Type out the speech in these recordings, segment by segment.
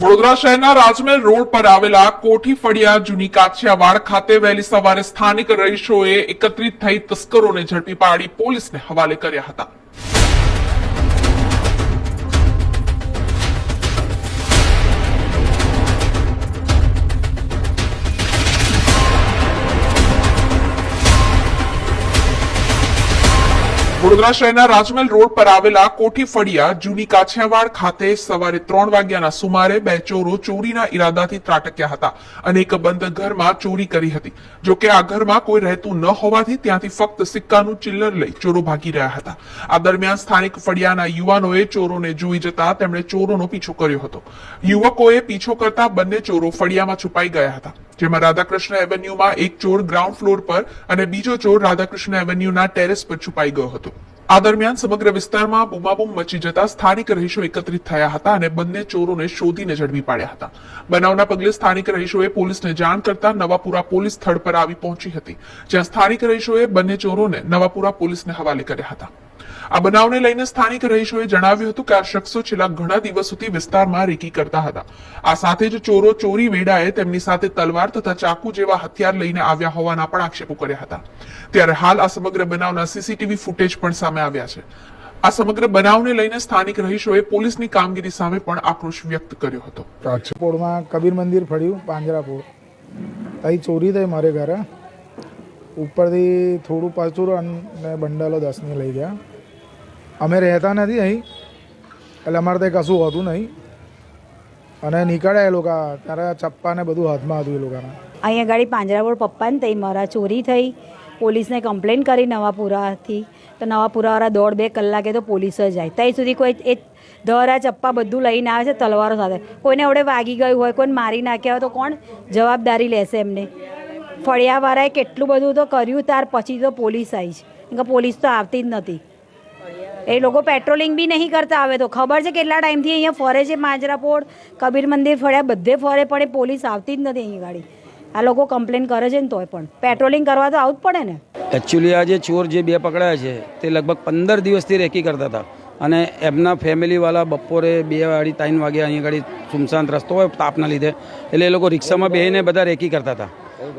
વડોદરા શહેરના રાજમહેલ રોડ પર આવેલા કોઠી ફળિયા જૂની કાછિયાવાડ ખાતે વહેલી સવારે સ્થાનિક રહીશોએ એકત્રિત થઈ તસ્કરોને ઝડપી પાડી પોલીસને હવાલે કર્યા હતા। વડોદરા શહેરના રાજમહેલ રોડ પર આવેલા કોઠી ફળિયા જૂની કાછિયાવાડ ખાતે સવારે 3 વાગ્યાના સુમારે બે ચોરો ચોરીના ઈરાદાથી ત્રાટક્યા હતા અને એક બંધ ઘરમાં ચોરી કરી હતી। જો કે આ ઘરમાં કોઈ રહેતું ન હોવાથી ત્યાંથી ફક્ત સિક્કાનું ચિલ્લર લઈ ચોરો ભાગી રહ્યા હતા। આ દરમિયાન સ્થાનિક ફળિયાના યુવાનોએ ચોરોને જોઈ જતા તેમણે ચોરોનો પીછો કર્યો હતો। યુવકોએ પીછો કરતા બંને ચોરો ફળિયામાં છુપાઈ ગયા હતા, જેમાં રાધાકૃષ્ણ એવન્યુમાં એક ચોર ગ્રાઉન્ડ ફ્લોર પર અને બીજો ચોર રાધાકૃષ્ણ એવન્યુના ટેરેસ પર છુપાઈ ગયો હતો। આ દરમિયાન સમગ્ર વિસ્તારમાં બૂમાબૂમ મચી જતા સ્થાનિક રહીશો એકત્રિત થયા હતા અને બંને ચોરોને શોધીને ઝડપી પાડ્યા હતા। બનાવના પગલે સ્થાનિક રહીશોએ પોલીસને જાણ કરતા નવાપુરા પોલીસ સ્થળ પર આવી પહોંચી હતી, જ્યાં સ્થાનિક રહીશોએ બંને ચોરોને નવાપુરા પોલીસને હવાલે કર્યા હતા। આ બનાવને લઈને સ્થાનિક રહીશોએ જણાવ્યું હતું કે આ શખ્સો છેલ્લા ઘણા દિવસોથી વિસ્તારમાં રેકી કરતા હતા। આ સાથે જ ચોરો ચોરી વેળાએ તેમની સાથે તલવાર તથા ચાકુ જેવા હથિયાર લઈને આવ્યા હોવાના પણ આક્ષેપો કર્યા હતા। ત્યારે હાલ આ સમગ્ર બનાવના સીસીટીવી ફૂટેજ પણ સામે આવ્યા છે। આ સમગ્ર બનાવને લઈને સ્થાનિક રહીશોએ પોલીસની કામગીરી સામે પણ આક્રોશ વ્યક્ત કર્યો હતો। પોળમાં કબીર મંદિર ફળ્યું પાંજરાપોળ અહીં ચોરી થઈ મારે ઘરે ઉપરથી થોડું પાછું અને બંડલો 10ની લઈ ગયા। અમે રહેતા નથી અહીં, એટલે અમારે ત્યાં કશું હોતું નહીં અને નીકળ્યા એ લોકો ત્યારે ચપ્પા ને બધું હાથમાં હતું એ લોકોના। અહીંયા ગાડી પાંજરાપોળ પપ્પાને તઈ મારા ચોરી થઈ, પોલીસને કમ્પ્લેન કરી નવાપુરાથી, તો નવાપુરાવાળા 1.5-2 કલાકે તો પોલીસ જ આવી। ત્યાં સુધી કોઈ એ ધરા ચપ્પા બધું લઈને આવે છે તલવારો સાથે। કોઈને એવડે વાગી ગયું હોય, કોઈને મારી નાખ્યા હોય તો કોણ જવાબદારી લેશે એમને? ફળિયાવાળાએ કેટલું બધું તો કર્યું, ત્યાર પછી તો પોલીસ આવી છે, કેમ કે પોલીસ તો આવતી જ નથી। એ લોકો પેટ્રોલિંગ બી નહીં કરતા। આવે તો ખબર છે કેટલા ટાઈમથી અહીંયા ફરે છે, પાંજરાપોળ કબીર મંદિર ફળ્યા બધે ફરે, પણ એ પોલીસ આવતી જ નથી અહીં ગાડી। આ લોકો કમ્પ્લેન કરે છે ને તોય પણ પેટ્રોલિંગ કરવા તો આવવું જ પડે ને। એકચ્યુઅલી આ જે ચોર જે બે પકડાયા છે તે લગભગ 15 દિવસથી રેકી કરતા હતા અને એમના ફેમિલીવાળા બપોરે 2-3 વાગે અહીંયા ગાડી સુમસાન રસ્તો હોય તાપના લીધે, એટલે એ લોકો રિક્ષામાં બેસીને બધા રેકી કરતા હતા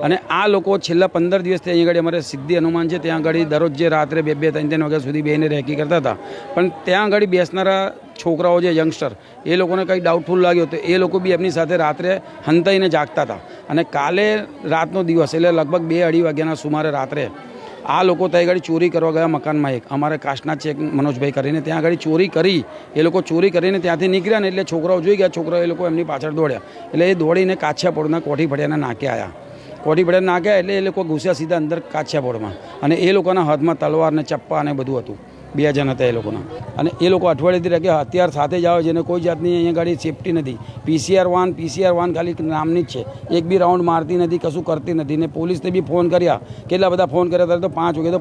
અને આ લોકો છેલ્લા 15 દિવસથી અહીંયા આગળ અમારે સિદ્ધિ હનુમાન છે ત્યાં આગળ દરરોજ જે રાત્રે 2-3 વાગ્યા સુધી બેસીને રેકી કરતા હતા। પણ ત્યાં આગળ બેસનારા છોકરાઓ જે યંગસ્ટર એ લોકોને કંઈ ડાઉટફુલ લાગ્યો તો એ લોકો બી એમની સાથે રાત્રે હંતાઈને જાગતા હતા અને કાલે રાતનો દિવસ એટલે લગભગ 2-2:30 વાગ્યાના સુમારે રાત્રે આ લોકો ત્યાં આગળ ચોરી કરવા ગયા મકાનમાં એક અમારે કાશના છે મનોજભાઈ કરીને, ત્યાં આગળ ચોરી કરી એ લોકો ચોરી કરીને ત્યાંથી નીકળ્યા ને એટલે છોકરાઓ જોઈ ગયા, છોકરાઓ એ લોકો એમની પાછળ દોડ્યા એટલે એ દોડીને કાછિયાપોળના કોઠી ફળિયાના નાકે આવ્યા। કોઠી ફળિયા નાખ્યા એટલે એ લોકો ઘૂસ્યા સીધા અંદર કાછિયાપોળમાં અને એ લોકોના હાથમાં તલવાર ને ચપ્પા ને બધું હતું, 2 જણ હતા એ લોકોના અને એ લોકો અઠવાડિયેથી રહે કે હથિયાર સાથે જ આવે, જેને કોઈ જાતની અહીંયા ગાડી સેફટી નથી। PCR વાન ખાલી નામની જ છે, એક બી રાઉન્ડ મારતી નથી, કશું કરતી નથી ને પોલીસને બી ફોન કર્યા, કેટલા બધા ફોન કર્યા તો 5 વાગે તો